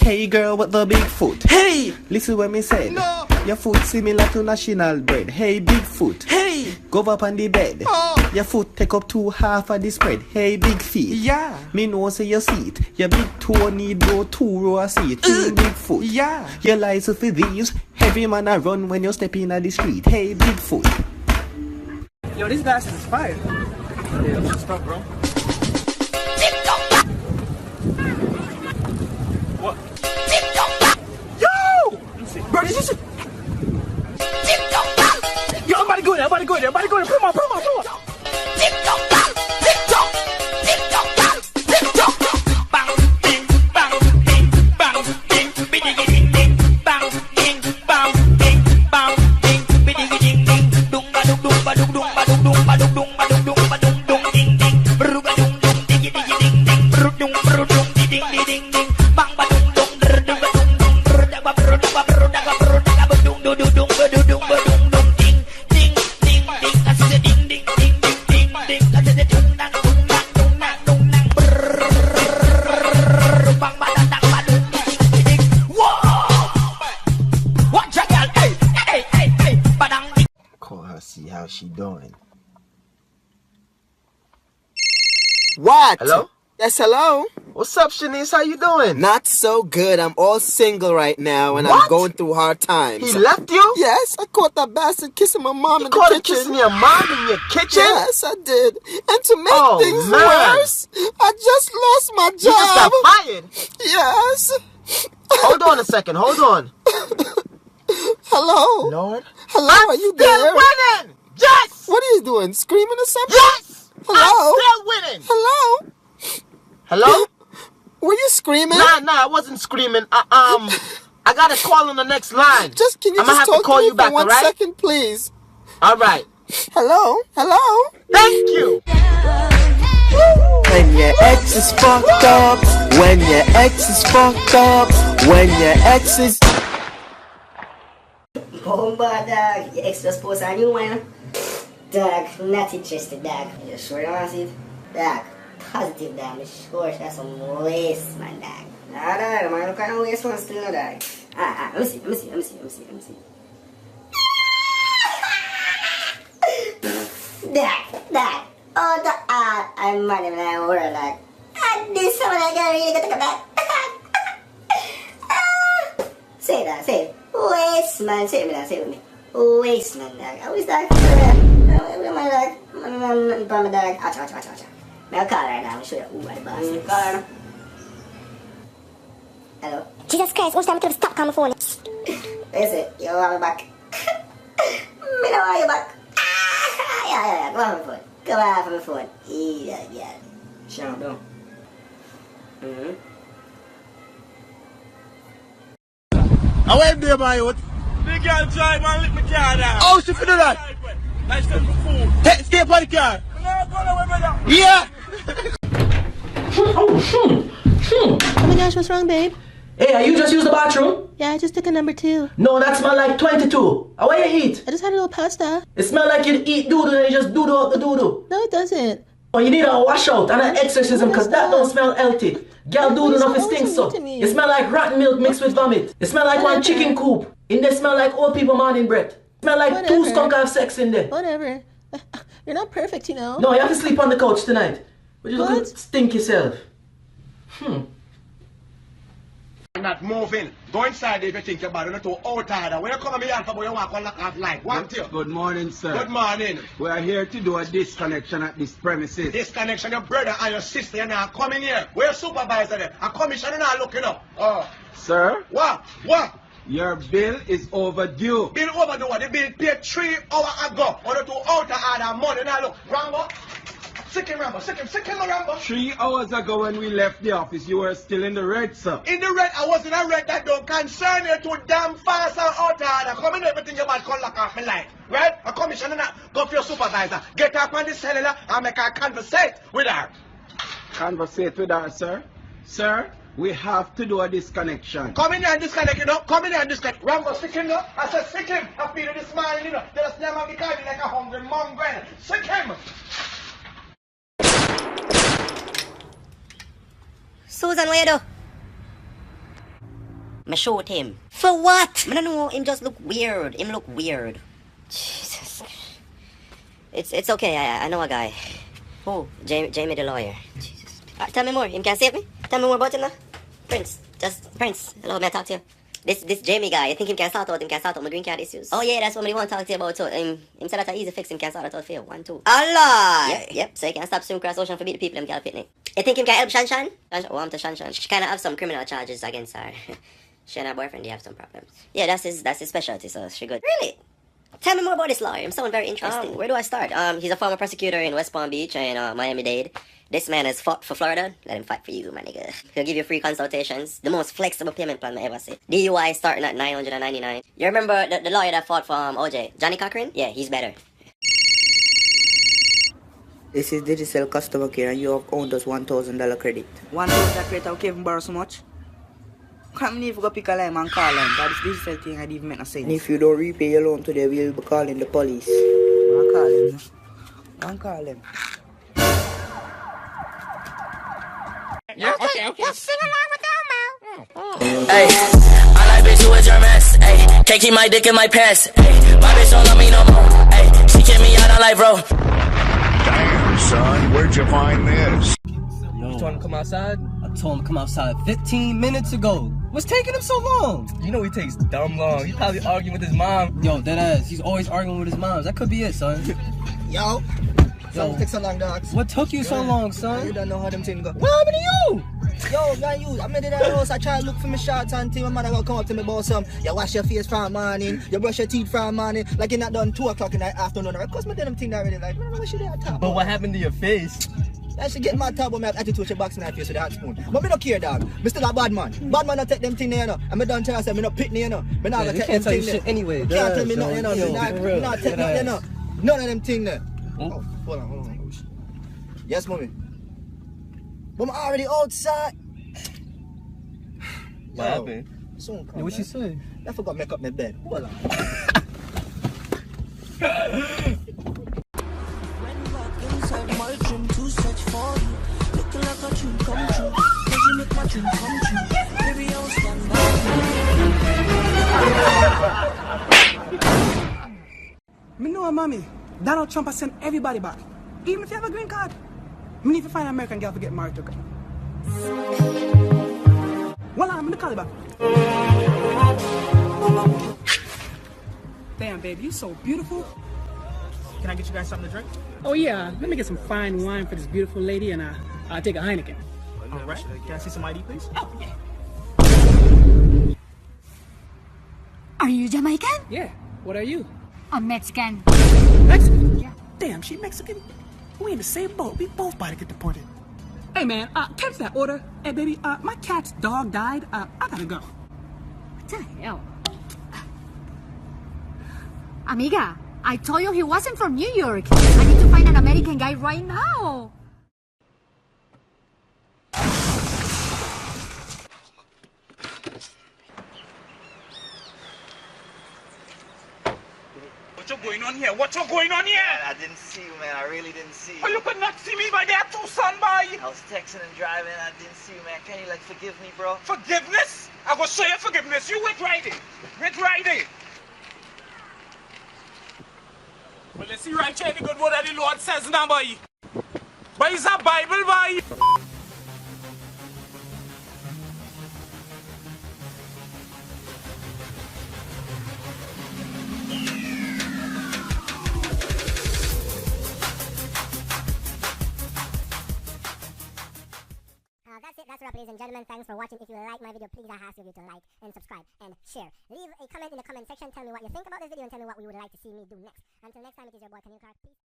Hey girl with the big foot. Hey! Listen what me said. No! Your foot similar to national bread. Hey big foot. Hey! Go up on the bed. Oh! Your foot take up 2/2 of the spread. Hey big feet. Yeah! Me know say you see it. Your big toe need go 2 row of seat. Big foot. Yeah! Your license for these. Every man a run when you step in at the street. Hey big foot. Yo, these glasses is fire. Yeah, let's stop, bro. What? Yo! Bro, this is... Yo, I'm about to go there, Put him on. Bang, bing, bang, bing, bang, bing, biddy, ding, ding, bang, bing, bang, bing, bang, bing, biddy, ding, ding, dum ba dum dum ba dum dum ba dum dum ba dum dum ba dum dum ba dum dum ding ding, bru ba dum dum diggy diggy ding ding, bru dum ding ding ding ding, bang ba dum dum dum dum ba dum dum bru da ba dum dum ba dum dum dum dum ba dum dum ding ding ding ding, I say ding ding ding ding ding ding, I say dum dang dum dang dum dang dum dang, bang ba dang dang ba dum ding ding. Whoa! Watch a girl, hey, ba dang ding. Call her, see how she doing. What? Hello? Yes, hello. What's up, Shanice? How you doing? Not so good. I'm all single right now, and What? I'm going through hard times. He left you? Yes, I caught that bastard kissing my mom in the Caught her kitchen. kissing your mom in your kitchen? Yes, I did. And to make Oh, things man. worse, I just lost my You just got job. fired. Yes. Hold on a second. Hold on. Hello. Lord. Hello, are you Still there? winning. Yes. What are you doing? Screaming or something? Yes. Hello? I'm still winning. Hello. Hello? Were you screaming? Nah, I wasn't screaming. I got a call on the next line. Just can you I'ma just have to talk call to me you back, for 1 alright? second, please? All right. Hello? Hello? Thank you. When your ex is fucked up, when your ex is fucked up, when your ex is... Bomba, dog. Your ex just post a new one. Dog, not interested, dog. You sure you want to see it? Dog, positive, dog. I'm sure that's some waste, man, dog. Nah, dog, man, look at the waste one still, no, dog. Let me see. Dog. Oh, the I'm mad at my world, dog. This someone I got really good to come back. Say that, say it. Waste, man, say it with me. Waste, man, dog. I was dog. My dog. My dog. Watch. I'll call her now. I'll show you who I boss. Call her. Hello? Jesus Christ, what's time to stop calling my phone? Listen, you want me back? Me don't want you back. Yeah, come on my phone. Come on for my phone. Yeah. Shut up, don't. I went there, my youth. The girl drive and lick my car down. Oh, she could do that. Nice to the food. Stay up on the car. Yeah. Oh my gosh, what's wrong, babe? Hey, you just used the bathroom? Yeah, I just took a number 2. No, that smell like 22. How you eat? I just had a little pasta. It smell like you eat doo-doo and you just doo-doo out the doo-doo. No, it doesn't. Oh, you need a washout and an exorcism because that don't smell healthy. Girl doo-doo nothing stinks so. It smell like rotten milk mixed with vomit. It smell like one chicken coop. In there smell like old people morning breath. It smell like 2 skunk have sex in there. Whatever. You're not perfect, you know. No, you have to sleep on the couch tonight. But you look stink yourself. I'm not moving. Go inside if you think about it. Not too out order. When you come to me and you walk on like half light. Want you? Good morning, sir. Good morning. We are here to do a disconnection at this premises. Disconnection, your brother and your sister, you're not coming here. We're supervisor there. A commissioner not looking up. Oh. Sir? What? Your bill is overdue. Bill overdue. The bill paid 3 hours ago. On the 2 out order money. Now look, Rambo. Sick him, Rambo. 3 hours ago when we left the office, you were still in the red, sir. In the red, I was in a red that don't concern you too damn fast and out order. Come in everything about call lock off my light. Right? A commissioner not go for your supervisor. Get up on the cellular and make her conversate with her. Conversate with her, sir. Sir, we have to do a disconnection. Come in here and disconnect, you know. Come in here and disconnect. Rambo, sick him, no? I said sick him. I feel this smile, you know. They just never be kind like a hungry mongrel. Sick him. Susan, what you do? Me shoot him. For what? I don't know, him just look weird. Him look weird. Jesus. It's okay, I know a guy. Who? Jamie the lawyer. Jesus. Tell me more, him can save me? Tell me more about him now. Prince, hello, may I talk to you? This Jamie guy, I think him can sort out my green card issues. Oh yeah, that's what I want to talk to you about too. Him said that's an easy fix, him can sort it out for you. 1, 2. Allah! Yep, so he can stop swim across ocean for beat the people him can pitney. You think him can help Shanshan? Oh, I'm to Shanshan. She kinda have some criminal charges against her. She and her boyfriend, they have some problems. Yeah, that's his specialty, so she good. Really? Tell me more about this lawyer. I'm someone very interesting. Where do I start? He's a former prosecutor in West Palm Beach and Miami-Dade. This man has fought for Florida. Let him fight for you, my nigga. He'll give you free consultations. The most flexible payment plan I ever see. DUI starting at $999. You remember the lawyer that fought for OJ? Johnny Cochran? Yeah, he's better. This is digital customer care and you have owned us $1,000 credit. $1,000 credit, I'll give him borrow so much? Can't even go pick a line and call him. That this digital thing I didn't even make no sense. And if you don't repay your loan today, we'll be calling the police. I'll call him. I'll call him. Yeah, okay. Well, sing along with Elmo. Hey, I like bitch who is your mess. Hey, can't keep my dick in my pants. Hey, my bitch don't love me no more. Hey, she kick me out on life, bro. Damn, son, where'd you find this? You told him to come outside? I told him to come outside 15 minutes ago. What's taking him so long? You know he takes dumb long. He's probably arguing with his mom. Yo, deadass. He's always arguing with his mom. That could be it, son. Yo, what took so long, dogs? What took you so long, son? You don't know how them things go. What happened to you? Yo, man, you. I'm in the house. I try to look for my shots and thing. My mother gonna come up to me about some. You wash your face from morning. You brush your teeth from morning. Like you're not done 2 o'clock in the afternoon. Of course, my damn thing already. Like, man, what should I talk? But what happened to your face? I should get my top on my attitude. She box in my face with a hot spoon. But me don't care, dog. Me still a bad man. Bad man don't take them thing there, you know. And me don't tell myself me not pitney, you know. Me not gonna take them thing there. Anyway, you can't tell me nothing, you know. Me not take nothing, you know. None of them thing there. Oh, hold on. Yes, mommy. But I'm already outside. What happened? Soon come, what she say? I forgot to make up my bed. Hold on. Me know, mommy. Donald Trump has sent everybody back. Even if you have a green card. Me need to find an American girl to get married to. Well, I'm in the call back. Damn, baby, you're so beautiful. Can I get you guys something to drink? Oh, yeah. Let me get some fine wine for this beautiful lady, and I'll take a Heineken. All right. Can I see some ID, please? Oh, yeah. Are you Jamaican? Yeah. What are you? I'm Mexican. Mexican? Yeah. Damn, she Mexican? We in the same boat. We both about to get deported. Hey, man, cancel that order. Hey, baby, my cat's dog died. I gotta go. What the hell? Amiga, I told you he wasn't from New York. I need to find an American guy right now. What's going on here? What's going on here? Man, I didn't see you, man. I really didn't see you. Oh, you could not see me by there too, son, boy. I was texting and driving. I didn't see you, man. Can you, like, forgive me, bro? Forgiveness? I will show you forgiveness. You wait right there. Wait right there. Well, let's see right here the good word that the Lord says now, boy. But it's a Bible, boy. That's a wrap, ladies and gentlemen. Thanks for watching. If you like my video, please I ask you to like and subscribe and share. Leave a comment in the comment section. Tell me what you think about this video and tell me what you would like to see me do next. Until next time, it is your boy, Peace.